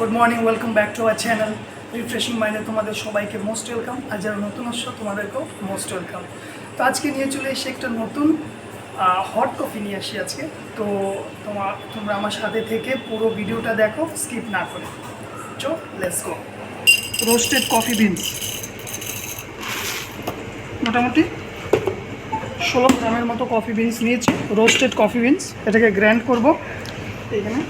Good morning, welcome back to our channel refreshing মাইন্ডে তোমাদের সবাইকে মোস্ট ওয়েলকাম। আর যারা নতুন আসছো তোমাদেরকেও মোস্ট ওয়েলকাম। তো আজকে নিয়ে চলে এসে একটা নতুন হট কফি নিয়ে আসি আজকে। তো তোমরা আমার সাথে থেকে পুরো ভিডিওটা দেখো, স্কিপ না করে। চো let's go. Roasted coffee beans মোটামুটি 16 গ্রামের মতো কফি বিনস নিয়েছি, রোস্টেড কফি বিনস। এটাকে গ্রাইন্ড করব। এখানে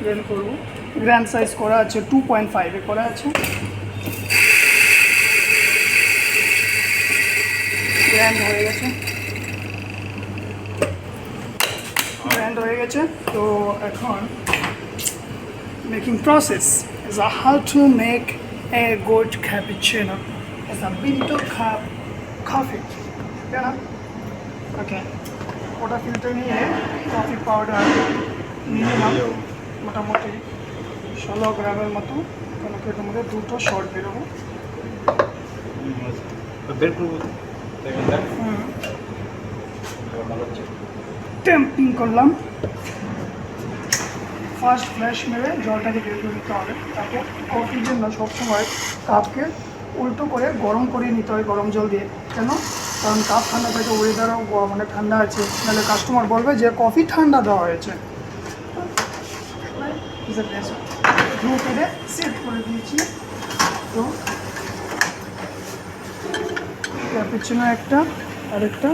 গ্রাইন্ড করবো। গ্র্যান্ড সাইজ করা আছে, 2.5 করা আছে। গ্র্যান্ড হয়ে গেছে। তো এখন making process is how to make a good cappuccino as a winter cup coffee. ওকে, ওটা ফিল্টার নিয়ে কফি পাউডার নিয়ে নিলাম মোটামুটি 16 গ্রামের মতো। কোনো এটার মধ্যে দুটো শর্ট বেরোবো, টেম্পিং করলাম। ফার্স্ট ফ্ল্যাশ মেরে জলটাকে বের করে নিতে হবে। তারপর কফির জন্য সবসময় কাপকে উল্টো করে গরম করে নিতে হয়, গরম জল দিয়ে। কেন? কারণ কাপ ঠান্ডা থাকে, ওয়েদারও মানে ঠান্ডা আছে, নাহলে কাস্টমার বলবে যে কফি ঠান্ডা দেওয়া হয়েছে। গ্লু করে সেট করে দিয়েছি। তো ক্যাপুচিনো একটা, আরেকটা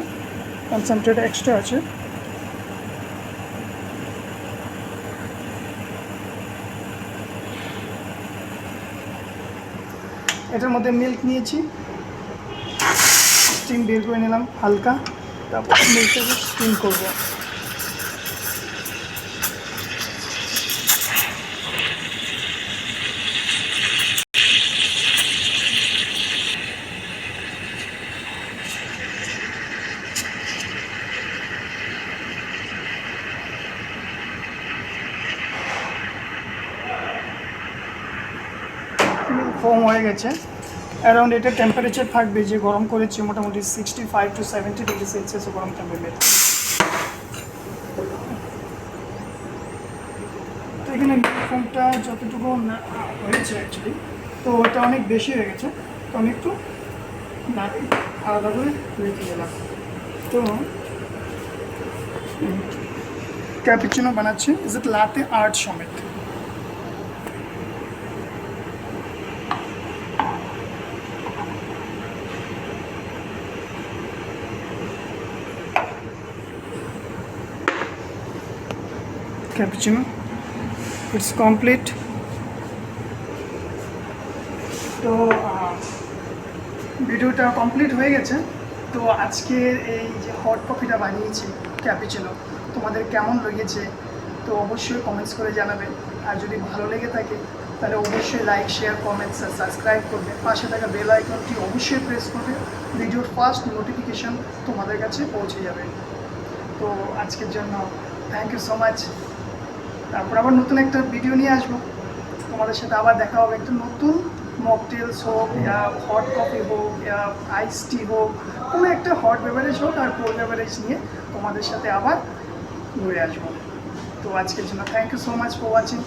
কনসেন্ট্রেট এক্সট্রা আছে। এটার মধ্যে মিল্ক নিয়েছি, স্টিম বের করে নিলাম হালকা। তারপর মিল্কটাকে স্টিম করবো। ফর্ম হয়ে গেছে। অ্যারাউন্ড এটা টেম্পারেচার থাকবে যে গরম করেছি, মোটামুটি 65 to 70 ডিগ্রি সেলসিয়াসে গরম থাকবে। তো এখানে ফর্মটা যতটুকু হয়েছে অ্যাকচুয়ালি, তো ওটা অনেক বেশি হয়ে গেছে। তো আমি একটু আলাদা করে রেখে দিলাম। তো ক্যাপুচিনো বানাচ্ছি, ইজ ইট লাতে আর্ট সমেত। Cappuccino it's complete. তো ভিডিওটা কমপ্লিট হয়ে গেছে। তো আজকের এই যে হট কফিটা বানিয়েছি ক্যাপুচিনো, তোমাদের কেমন লেগেছে তো অবশ্যই কমেন্টস করে জানাবে। আর যদি ভালো লেগে থাকে তাহলে অবশ্যই লাইক, শেয়ার, কমেন্টস আর সাবস্ক্রাইব করবে। পাশে থাকা বেল আইকনটি অবশ্যই প্রেস করবে, ভিডিওর ফার্স্ট নোটিফিকেশান তোমাদের কাছে পৌঁছে যাবে। তো আজকের জন্য থ্যাংক ইউ সো মাচ। তারপর আবার নতুন একটা ভিডিও নিয়ে আসবো, তোমাদের সাথে আবার দেখা হবে। একটা নতুন মকটেলস হোক, ইয়া হট কফি হোক, ইয়া আইস টি হোক, কোনো একটা হট বেভারেজ হোক আর কোল্ড বেভারেজ নিয়ে তোমাদের সাথে আবার ঘুরে আসবো। তো আজকের জন্য thank you so much for watching.